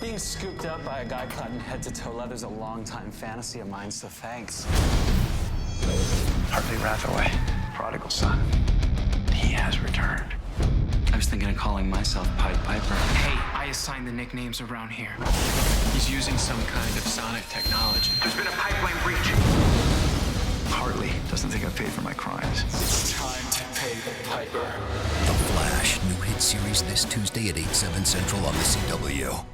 Being scooped up by a guy clad in head-to-toe leather's a long-time fantasy of mine, so thanks. Hartley Rathaway, prodigal son. He has returned. I was thinking of calling myself Pied Piper. Hey, I assigned the nicknames around here. He's using some kind of sonic technology. There's been a pipeline breach. Hartley doesn't think I paid for my crimes. It's time to pay the piper. The Flash, new hit series this Tuesday at 8/7 Central on the CW.